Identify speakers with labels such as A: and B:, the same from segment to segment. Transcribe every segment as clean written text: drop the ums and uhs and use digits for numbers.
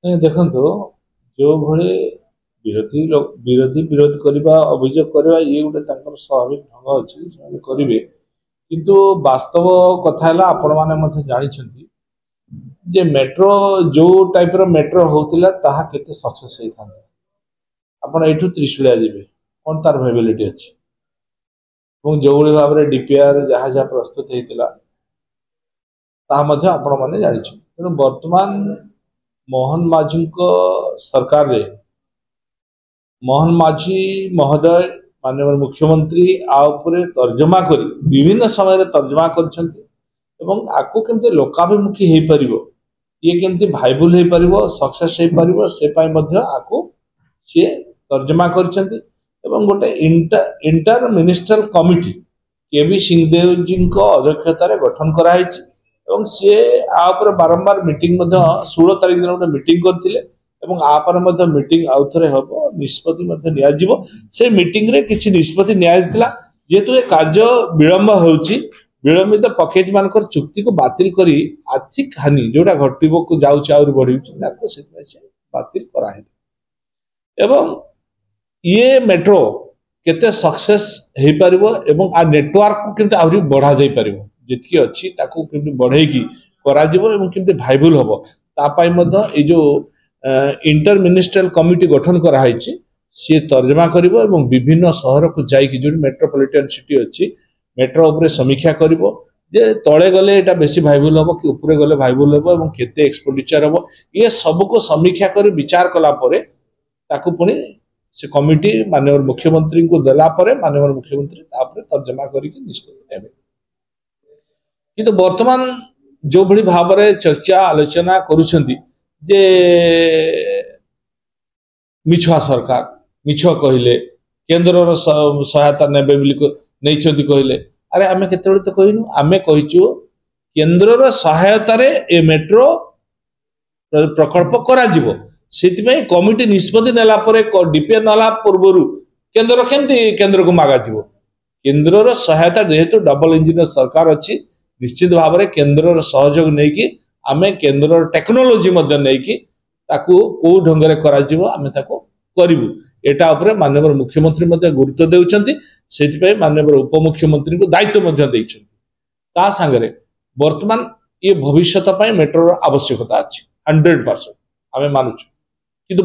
A: ଦେଖନ୍ତୁ ଯୋଉ ଭଳି ବିରୋଧୀ ବିରୋଧ କରିବା ଅଭିଯୋଗ କରିବା ଇଏ ଗୋଟେ ତାଙ୍କର ସ୍ୱାଭାବିକ ଢଙ୍ଗ ଅଛି ସେମାନେ କରିବେ। କିନ୍ତୁ ବାସ୍ତବ କଥା ହେଲା ଆପଣ ମାନେ ମଧ୍ୟ ଜାଣିଛନ୍ତି ଯେ ମେଟ୍ରୋ ଯୋଉ ଟାଇପର ମେଟ୍ରୋ ହଉଥିଲା ତାହା କେତେ ସକ୍ସେସ୍ ହେଇଥାନ୍ତା। ଆପଣ ଏଇଠୁ ତ୍ରିଶୂଳିଆ ଯିବେ କଣ ତାର ଭାଇବିଲିଟି ଅଛି ଏବଂ ଯୋଉଭଳି ଭାବରେ ଡିପିଆର ଯାହା ଯାହା ପ୍ରସ୍ତୁତ ହେଇଥିଲା ତାହା ମଧ୍ୟ ଆପଣ ମାନେ ଜାଣିଛନ୍ତି। ତେଣୁ ବର୍ତ୍ତମାନ ମୋହନ ମାଝୀଙ୍କ ସରକାରରେ ମୋହନ ମାଝୀ ମହୋଦୟ माननीय मुख्यमंत्री तर्जमा कर विभिन्न समय तर्जमा कर आकु केमती लोकाभिमुखी हो पार ये केमती भाइबुल हो पार सक्सेस हो पार से आकु सी तर्जमा कर गोटे इंटर मिनिस्ट्रियल कमिटी केवी सिंहदेव जी अध्यक्षतार गठन कराई सी बारंबार मीटिंग 16 तारीख दिन गोटे मीटिंग करते आपर मीटिंग आउ थे हम निष्पत्ति से मीटिंग रे किसी निष्पत्ति जेहेतु ये कार्य विलंब होची विलंबित पकेज मानकर चुक्ति को बातिल करी आर्थिक हानि जोटा घटबो को जाउछ आउर बढ़िउछ ताको सेतमे से बातिल कराहे एवं ये मेट्रो केते सक्सेस हे परिबो एवं आ नेटवर्क को केते आउरी बढ़ा जाई परिबो जेतकी अछि ताको केते बढ़ेई की करा जिवो एवं केते भाइबल हबो ता पाई मध्य ए जो इंटर मिनिस्ट्रियल कमिटी गठन कराई सी तर्जमा करिवो एवं विभिन्न शहर को जाइकी जो मेट्रोपॉलिटन सिटी अच्छी मेट्रो उपरे समीक्षा करिवो जे तळे गले एटा बेसी भाइबल हबो कि ऊपर गले भाइबल हबो एवं केते एक्सपेंडिचर हबो ये सब को समीक्षा कर विचार कला परे ताकू पुनी से कमिटी माननीय मुख्यमंत्री को देला परे माननीय मुख्यमंत्री तापरे तर्जमा करिके निष्पत्ति नेबे किंतु वर्तमान जो भली भाबरे चर्चा आलोचना करूछंती जे मिछुआ सरकार मिछ कहले केन्द्र सहायता नेबे नहीं कहले अरे आमे केते तो कहनु आमे कहिचु केन्द्र सहायता रे ए मेट्रो प्रकल्प करा जिवो सेतिमे कमिटी निष्पत्ति नेला परे डीपीआर नाला पूर्वरु केन्द्र केमती केन्द्र को मागा जिवो केन्द्र सहायता जेहेतु डबल इंजिन सरकार अच्छी निश्चित भाव में केन्द्र सहयोग नहीं कि आमे केन्द्र टेक्नोलोजी मध्य नहीं कि ताकू को ढंगरे करा जिवो आमे ताको करिवु एटा उपरे माननीय मुख्यमंत्री मध्य गुरुत्व देउछंती सेति माननीय उपमुख्यमंत्री को दायित्व मध्य देइछंती ता संगरे वर्तमान ये भविष्यत पय मेट्रो आवश्यकता अछि 100% आमे मानुछु किंतु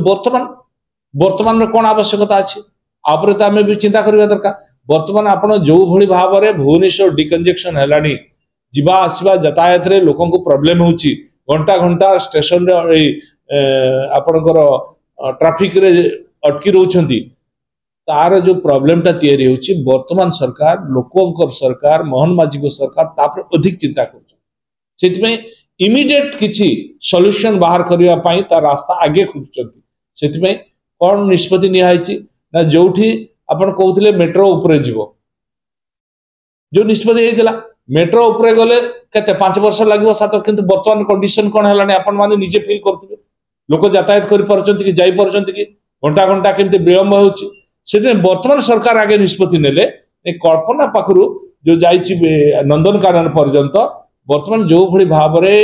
A: वर्तमान रे कोन आवश्यकता अछि आपरे त आमे भी चिंता करबा दरकार वर्तमान आपण जो भली भाव रे भुवनेश्वर डिकंजेक्शन हेलानी जीवा आसीबा यातायात रे लोकन को प्रॉब्लम होची घंटा घंटा स्टेशन रे आपनकर ट्रैफिक रे अटकी रहउछंती तार जो प्रॉब्लम ता तयारी होची वर्तमान सरकार लोकंकर सरकार मोहन माझी को सरकार तापर अधिक चिंता कर सेति में इमीडिएट किछि सॉल्यूशन बाहर करिया पई ता रास्ता आगे खुजचंती सेति में कोन निष्पत्ति निया आइछि ना जोठी आपण कहउतले मेट्रो ऊपर जीवो जो निष्पत्ति हेतिला मेट्रो ऊपर गले केते 5 वर्ष लागबो सात किंतु वर्तमान कंडीशन कोन हलानी आपण माने निजे फील करथिबे लोक यातायात करि परचंती कि जाई परचंती कि घंटा घंटा केमती विलंब होची से वर्तमान सरकार आगे निष्पत्ति नेले कल्पना पाखरु जो जाइछि नंदनकानन पर्यंत वर्तमान जो भली भाव रे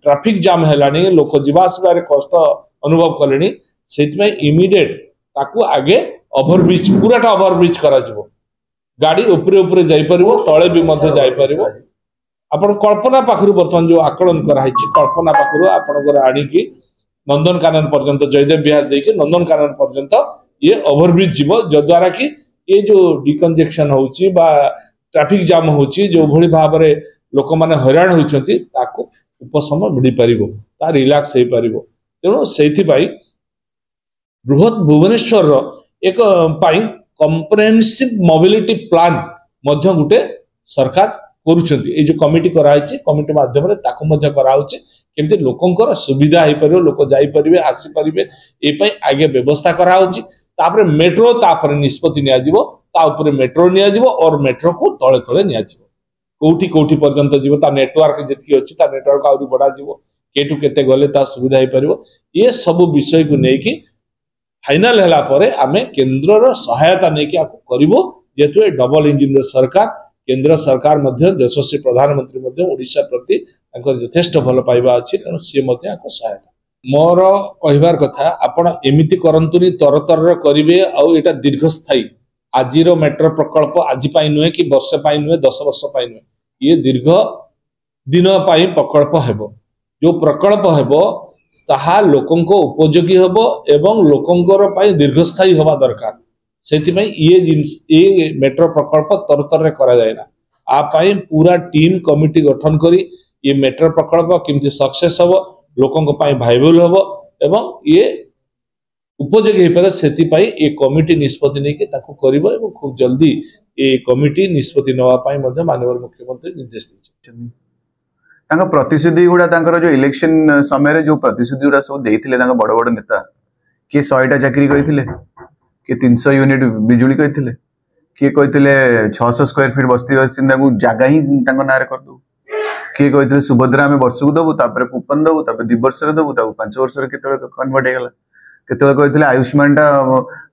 A: ट्रैफिक जाम हेलानी लोक जीवा आसबार कष्ट अनुभव कलेनी सेति में इमीडिएट ताकू आगे ओवरब्रिज पूराटा ओवरब्रिज करा जिवो गाड़ी ऊपर ऊपर जाई परिवो तळे भी मध्य जाई परिवो आपण कल्पना पाखरु वर्तमान जो आकलन कराइछि कल्पना पाखरु आपनकर आनी की नंदनकानन पर्यंत जयदेव विहार देखिए नंदनकानन पर्यंत ये ओवरब्रिज जीव जो द्वारा कि ये जो डिकंजेक्शन होची बा ट्रैफिक जाम होची जो भली भाव रे लोक माने हैरान होचंती ताको उपशम मिली परिबो ता रिलैक्स हे परिबो तेणु सेति पाई बृहत भुवनेश्वर रो एक पाई कॉम्प्रिहेंसिव मोबिलिटी प्लान मध्य गुटे सरकार करूछंती ए जो कमिटी कराइछि कमिटी माध्यम रे ताको मध्य कराउछि केमते लोकंकर सुविधा हे परिबो लोक जाई परिबे आसी परिबे ए पई आगे व्यवस्था कराउछि तापरे मेट्रो तापरे निष्पत्ति निया जिवो ता ऊपर मेट्रो निया जिवो और मेट्रो को तळे तळे निया जिवो कोठी कोठी पर्यंत जिवो ता नेटवर्क जेतकी अछि ता नेटवर्क आउरी बडा जिवो केटु केते गले ता सुविधा हे परिबो ये सब विषय को नै कि फाइनल हला परे आमे केंद्र रो सहायता नै कि आकु करिवो जेतु डबल इंजिन रो सरकार केंद्र सरकार मध्य यशस्वी प्रधानमंत्री मध्य ओडिशा प्रति यथेष्ट भल पाइबा अच्छी तेणु सी सहायता मोर कहबार कथा आपण एमिति करंतुनी तरतर करिवे आउ एटा दीर्घस्थायी आजिर मेट्रो प्रकल्प आज पाई नुहे कि वर्ष पाई नुहे 10 वर्ष पाई नुहे ये दीर्घ दिन पाई प्रकल्प हेबो जो प्रकल्प हेबो ताहा लोकंको उपयोगी हेबो एवं लोकंकर पाई दीर्घस्थायी होबा दरकार सेति में ये मेट्रो प्रकल्प तरतर रे करा जायना आ पाई पूरा टीम कमिटी गठन करी ये मेट्रो प्रकल्प किमती सक्सेस हबो लोकंको पाई भाइबल हबो एवं ये उपयोगी हो पारे सेति पाई ए कमिटी निष्पत्ति नै के ताको करिवो एवं खूब जल्दी ए कमिटी निष्पत्ति नवा पाई मध्ये माननीय मुख्यमंत्री निर्देश दैछथि
B: तांका प्रतिश्रुति गुडा तांकर जो इलेक्शन समय रे जो प्रतिश्रुति गुडा सब देइथिले तांका बड़ बड़ नेता के 100टा चाकरी कहिथिले के 300 यूनिट बिजुली कहिथिले के कहिथिले 600 स्क्वायर फीट बस्ती बासिंदा को जागा ही तांका नारे कर दो किए कहते सुभद्रा आम वर्ष को दबू तापर कूपन दबू तापर 2 वर्ष दबू 5 वर्ष केत कन्वर्ट होगा केत कहते आयुष्मान टा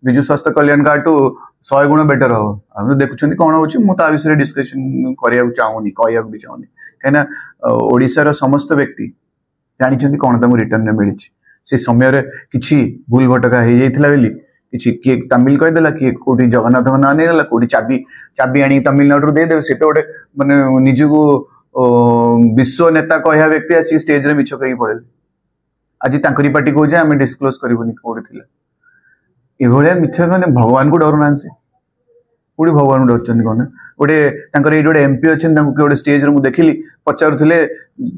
B: विजु स्वास्थ्य कल्याण कार्ड टू 100 गुण बेटर हम हम देखुं कौन हो विषय डिस्कसन करने चाहूनी कह भी चाहूनी कहीं ओडिशार समस्त व्यक्ति जानते कौन तक रिटर्न मिली से समय किसी भूल भटका हो जाता बोली किसी किए तमिल कहीदेला किए कौटी जगन्नाथ ना नहीं कौटी चाबी चाबी आनी तमिलनाडु देदेवे से तो गोटे मानने निजको विश्व नेता कहया व्यक्ति आसी स्टेज रे मिछ कही पड़े आज तांकरी पार्टी कहे आम डिस्क्लोज करबनी कोड थिला एभलिया मिछ माने भगवान को डर ना से कोडी भगवान को डरचन कोन गोटे तांकर एडी गोटे एमपी अछन तांको गोटे स्टेज रे मु देखिली पचारुथिले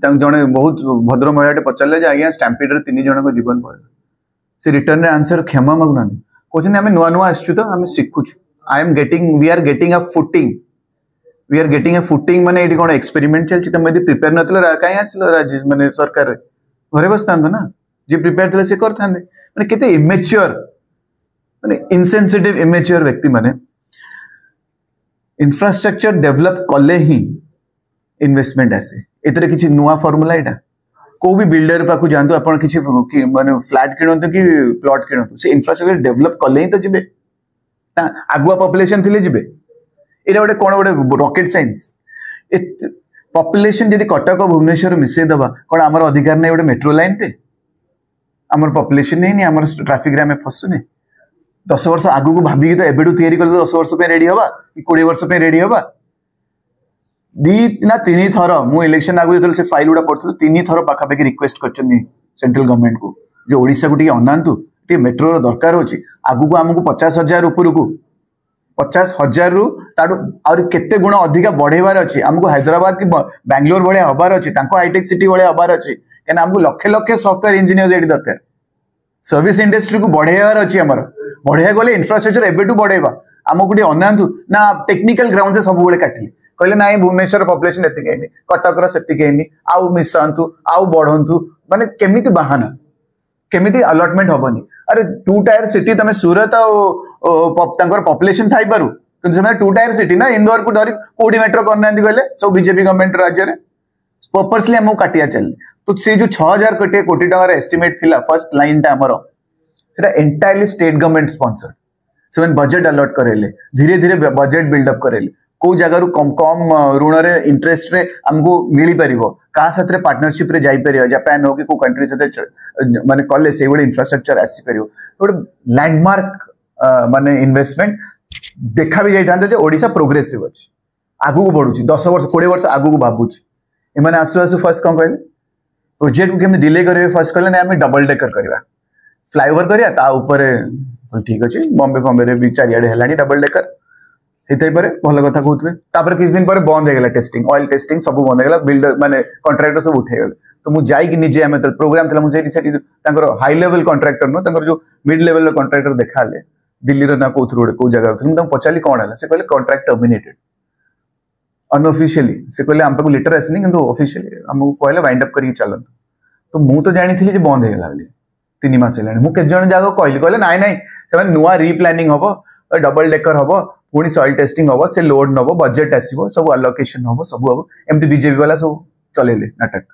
B: तांक जणे बहुत भद्र महिलाटे पचारले जे आज्ञा स्टैम्पीड रे 3 जण को जीवन पड़े से रिटर्न रे आंसर क्षमा मागुना कहछन आमे नुआ नुआ आछछु तो आमे सिखुछु we are getting a footing we are getting a footing माने एडी कोन एक्सपेरिमेंट चलछि तमे यदि प्रिपेयर नतले काई आसिलो राज्य माने सरकार घरे बसतांत ना जे प्रिपेयर थले से करथांदे माने केते इमेच्योर माने इनसेंसिटिव इमेच्योर व्यक्ति माने इंफ्रास्ट्रक्चर डेवलप कले ही इन्वेस्टमेंट आसे एतरे किछि नुवा फार्मूला एटा को भी बिल्डर पाकु जानतो आपण किछि माने फ्लैट किनतो कि प्लॉट किनतो से इंफ्रास्ट्रक्चर डेवलप कले ही तो जिबे आगुआ पॉपुलेशन थिले जिबे एटा गोटे कौन गोटे रॉकेट साइंस पॉपुलेशन जदि कटक भुवनेश्वर मिसई दबा कौन आमर अधिकार नहीं गोटे मेट्रो लाइन पे आमर पॉपुलेशन नहीं आमर ट्रैफिक रे आमे फसुने 10 वर्ष आगु को भाबी तो एबेडू तयारी कर 10 वर्ष पे रेडी हवा कि 20 वर्ष पे रेडी हवा 2 ना 3 थर मु इलेक्शन आगु जतल से फाइल गुडा पड़थु 3 थर पाखा पाखी रिक्वेस्ट करचनी सेंट्रल गवर्नमेंट को जो ओडिसा को टी अनांतु टी मेट्रो दरकार होची आगु को हमको 50,000 ऊपर को 50,000 रु और केते गुण अधिक बढ़ेबार अच्छी आमको हैदराबाद की बैंगलोर भाया हबार अच्छी हाईटेक सिटी भाया हबार अच्छी कहीं आमको लक्षे लक्षे सॉफ्टवेयर इंजीनियर ये दरकार सर्विस इंडस्ट्री को बढ़ेबार अच्छी आमर बढ़िया गले इंफ्रास्ट्रक्चर एबेटू बढ़ेबा आमको टी अनातु ना टेक्निकल ग्राउंड से सब काटिले कहले ना भुवनेश्वर पॉपुलेशन एतिक कटक सेतिक आउ मिसातु आउ बढ़ंतु माने केमिति बहाना केमिति अलॉटमेंट हबनी अरे 2 टायर सिटी तमे सूरत और पॉपुलेशन थाई पारु किंतु से 2 टायर सिटी ना इंदौर को धरी कोडी मेट्रो करना कहले सब बीजेपी गवर्नमेंट राज्य रे पर्पसली हमको काटिया चल तो से जो 6000 कोटी टंकार एस्टिमेट थिला फर्स्ट लाइन टा हमरो सेटा एंटायरली स्टेट गवर्नमेंट स्पॉन्सर्ड से बजट अलॉट करेले धीरे धीरे बजट बिल्डअप करेले को जगह कम कम ऋण रे इंटरेस्ट रे हमको मिली परिबो का साथ रे पार्टनरशिप रे जाई परिबो जापान हो कि को कंट्री साथ माने कॉलेज से बड़े इंफ्रास्ट्रक्चर आसी परिबो गोटे लैंडमार्क माने इन्वेस्टमेंट देखा भी जाइथांते जे ओडिसा प्रोग्रेसिव अछि आगु को बढ़ुछि 10 वर्ष 20 वर्ष आगु को भाबुछि ए माने आसु आसु फर्स्ट कोन कहले प्रोजेक्ट को केम डिले करबे फर्स्ट कहले ना हम डबल डेकर करबा फ्लाईओवर करिया ता ऊपर ठीक अछि बॉम्बे रे भी चारियाडे हेलानी डबल डेकर हेतै परे भल कथा कहउतबे तापर किछ दिन पर बंद हे गेला टेस्टिंग ऑयल टेस्टिंग सब बंद हे गेला बिल्डर माने कॉन्ट्रैक्टर सब उठे गेले तो मु जाई कि निजे हम प्रोग्राम थला मु सेठी तांकर हाई लेवल कॉन्ट्रैक्टर नो तांकर जो मिड लेवल रो कॉन्ट्रैक्टर देखाले दिल्ली रो ना कोथुर को जगह थम तम पचाली कोन हला से कहले कॉन्ट्रैक्ट टर्मिनेटेड अनऑफिशियली से कहले हम पे लेटर आसनी किंतु ऑफिशियली हमको कहले वाइंड अप करी चलन तो मु तो जानी थी जे बंद हे गेला बोली 3 मास हेलानी मु के जण जागो कहले नाइ नाइ से नुआ रीप्लानिंग हबो डबल डेकर हबो पुणी सॉइल टेस्टिंग हबो से लोड नबो बजेट आसीबो सब अलोकेशन हबो सब हबो एमती बीजेपी वाला सब चलेले नाटक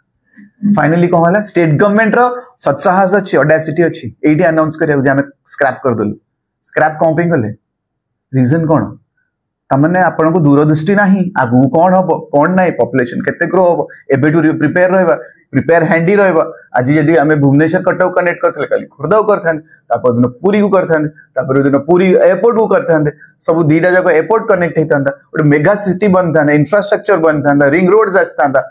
B: फाइनली कौन है स्टेट गवर्नमेंट रो सत्साहस अच्छी ऑडेसिटी अच्छी एडी अनाउंस करिया जे हम स्क्रैप कर दलु स्क्रैप कौन पे कले रीजन कौन तमने आपन को दूरदृष्टि नाही आगु कौन हबो कौन नाही पॉपुलेशन केते ग्रो हबो एबेटू प्रिपेयर रहबा प्रिपेयर हैंडी रहिबा आज जदि आमे भुवनेश्वर कटक कनेक्ट करथले काली खुर्दा को करथान तापर दिन पुरी को करथान तापर दिन पुरी एयरपोर्ट को करथान सब दीटा जाको एयरपोर्ट कनेक्ट हेतांदा ओटे मेगा सिटी बनथान इंफ्रास्ट्रक्चर बनथांदा रिंग रोड्स आस्तांदा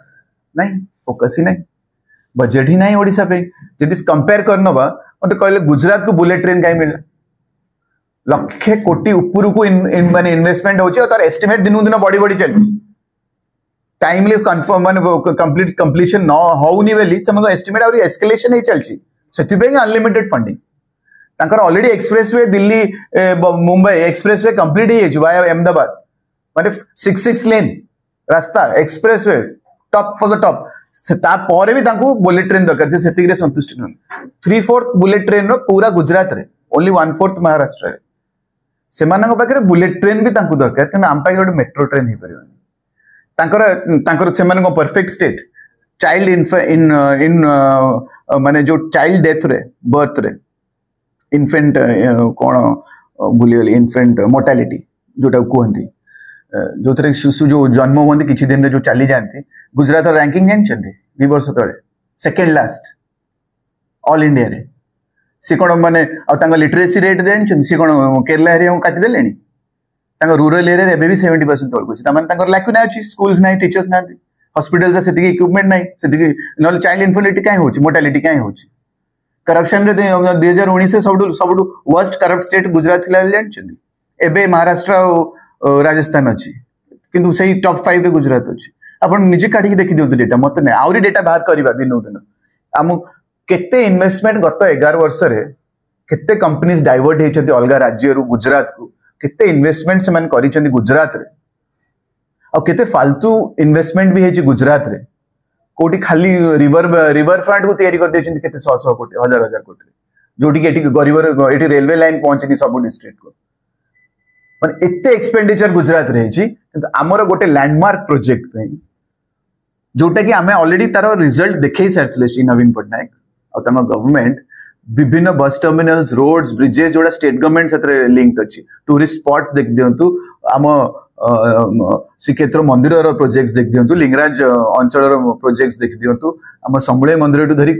B: नहीं फोकस ही नहीं बजेट ही नहीं ओडिसा पे जदि कंपेयर करनबा मते कहले गुजरात को बुलेट ट्रेन काई मिलला लक्षे कोटी ऊपर को माने इन्वेस्टमेंट होची और तार एस्टिमेट दिनु दिन बड़ी बड़ी चली टाइमली कंफर्म माने कंप्लीट कंप्लीशन न होउनी बेली समको एस्टिमेट और एस्केलेशन ही चलची सेति पे अनलिमिटेड फंडिंग तांकर already expressway Delhi Mumbai expressway complete ही है वाया अहमदाबाद माने 6 लेन रास्ता expressway top for the top ता परे भी तांको बुलेट ट्रेन दरकार से सेति रे संतुष्ट न 3/4 बुलेट ट्रेन रो पूरा गुजरात रे ओनली 1/4 महाराष्ट्र रे सेमानक पाखे बुलेट ट्रेन भी तांको दरकार कि आम पाखे गोटे मेट्रो ट्रेन ही परिबनी तांकर सेमानक परफेक्ट स्टेट चाइल्ड इन माने जो चाइल्ड डेथ रे बर्थ रे इन्फेंट कोन भूली गली इन्फेंट मोर्टालिटी जोटा कहती जो थे शिशु जो जन्म होती किसी दिन जो चली जाती गुजरात रैंकिंग जानते 2 वर्ष तले सेकेंड लास्ट ऑल इंडिया रे सी कौन माने लिटरेसी रेट जानते सी कौन केरला एरिया काटिदेले रूरल एरिया एवं भी 70% तक लाकुना अच्छी स्कूल्स ना टीचर्स ना हॉस्पिटल से इक्विपमेंट ना ना चाइल्ड इन्फर्टिलिटी कहीं हो मोर्टालिटी कहीं हो करप्शन 2019 सब वर्स्ट करप्ट स्टेट गुजरात जानते एवं महाराष्ट्र राजस्थान अच्छी किंतु से टॉप 5 रे गुजरात अच्छी आप निजे काढ़ी देखी दिखाते डेटा मत ना आहरी डेटा बाहर करवा दिन दिन आम केते इन्वेस्टमेंट गत 11 वर्ष केते कंपनीज डाइवर्ट होती अलग राज्य गुजरात को केते इन्वेस्टमेंट से मान करिसेंती गुजरात रे आ केते फालतू इन्वेस्टमेंट भी हेची गुजरात रे कोटी खाली रिवर फ्रंट को तैयारी कर देछंती केते 100 कोटी हजार कोटी जोटी के एटी गरीब एटी रेलवे लाइन पहुंचनी सब डिस्ट्रिक्ट को मान एते एक्सपेंडिचर गुजरात रे हेची किंतु हमर गोटे लैंडमार्क प्रोजेक्ट पे जोटा कि आमे ऑलरेडी तार रिजल्ट देखै सारथले श्री नवीन पटनायक आ तम गवर्नमेंट विभिन्न बस टर्मिनल्स रोड्स ब्रिजेस जोड़ा स्टेट गवर्नमेंट से लिंक्ड अच्छी टूरिस्ट स्पॉट्स देख दिंतु आम श्रीक्षेत्र मंदिर प्रोजेक्ट्स देख दिंतु लिंगराज अंचल प्रोजेक्ट्स देख दिंतु आम संबुळे मंदिर धरी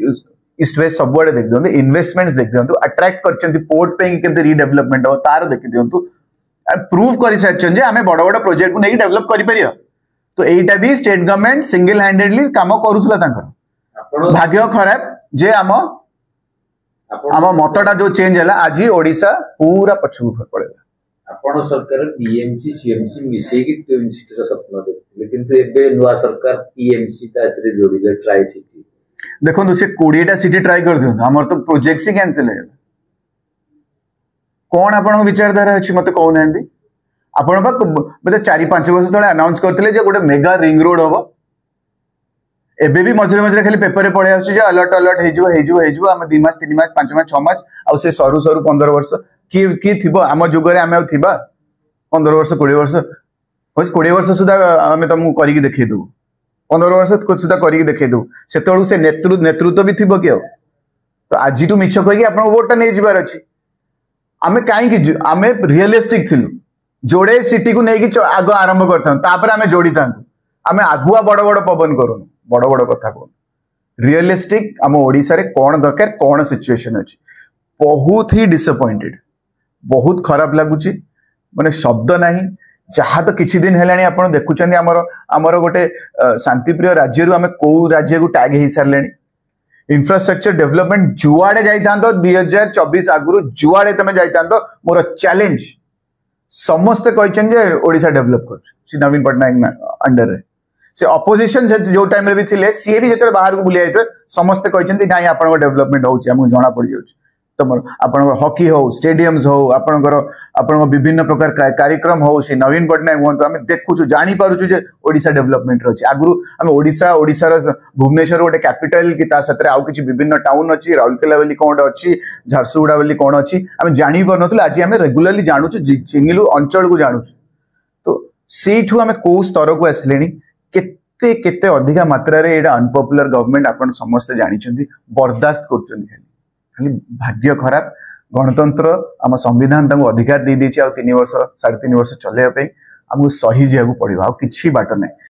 B: ईस्ट वेस्ट सबुआड़े देख दिंतु इन्वेस्टमेंट्स देख दिंतु अट्रैक्ट कर पोर्ट पे केमते रीडेवलपमेंट हो तार देख दिंतु प्रूव कर सारी आम बड़ बड़ प्रोजेक्ट को नहीं डेवलप कर तो यहीटा भी स्टेट गवर्नमेंट सिंगल हैंडेडली काम करूला भाग्य खराब जे आम मतटा जो चेंज है आज ओडिशा पूरा पछू पड़ेगा
C: आपण सरकार पीएमसी सीएमसी मिसे की ट्विन सिटी रो सपना देखले किंतु एबे नुवा सरकार पीएमसी तात्रे जोड़िले ट्राई सिटी
B: देखो से 20 टा सिटी ट्राई कर दियो हमर तो प्रोजेक्ट ही कैंसिल है कौन आपण विचारधारा अछि मते कहू नांदी आपण मते 4-5 वर्ष तळे अनाउंस करथिले जे गोटे मेगा रिंग रोड होबो एबे भी मझरे मझरे खाली पेपर रे पड़े आछी जे अलर्ट आम 2 मास 3 मास 5 मास 6 मास आ से सरू 15 वर्ष की थिबो आम जुगरे आमे थिबा 15 वर्ष 20 वर्ष 20 वर्ष सुधा आमे तुमको करिक देखै दउ 15 वर्ष सुधा करिक देखै दउ सेतळु से नेतृत्व भी थिबो कि तो आज तू मिछ कहि आपन वोट नै जिबार अछि आमे काई कि आमे रियलिस्टिक थिलु जोड़े सिटी को नै कि आगो आरंभ करथां तापर आमे जोड़ी थांतु आमे आगुआ बड़ बड़ पवन करूनु बड़ बड़ कथा कहूँ रियलिस्टिक आम ओडिशा रे कौन दरकार कौन सिचुएशन अच्छी बहुत ही डिसअपॉइंटेड बहुत खराब लगुच माने शब्द नहीं जहाँ तो किछि दिन हेलानी आपण देखुचंदी हमर गोटे शांतिप्रिय राज्य आम कौ राज्य को टैग हो सारे इंफ्रास्ट्रक्चर डेवलपमेंट जुआड़े जाता 2024 आगु जुआड़े तुम जाता मोर चैलेंज समस्ते कहते ओडिशा डेवलप कर नवीन पटनायक अंडर रे से अपोजिशन जो टाइम रे भी थिले सी भी जते बाहर को बुली आइते समस्त कहते ना आपण डेवलपमेंट होची हमको जना पड़ जाउची तुम आपण हॉकी हो स्टेडियम्स हो आपण विभिन्न प्रकार कार्यक्रम हो से नवीन पटनायक हूँ आम देखु जानी पारुछु जे ओडिशा डेवलपमेंट अच्छी आगु आम ओडिशार भुवनेश्वर गोटे कैपिटल कि आउ किछि विभिन्न टाउन अच्छी राउरकेला बोली कौन अच्छी झारसुगुड़ा बोली कौन अच्छी आम जानी पारुनथुलु आज आम रेगुलरली जानुछु चिंगिलु अंचल को जानुछु तो सेठू आम को स्तर को आसिले केते केते अधिका मात्रा रे एडा अनपॉपुलर गवर्नमेंट आपण समस्त जानिछंती बर्दाश्त करछंती खाली भाग्य खराब गणतंत्र आम संविधान तांको अधिकार दे देछि आ 3 वर्ष 3.5 वर्ष चले पे हमको सही जिया को पड़िबा आ किछि बाट नै।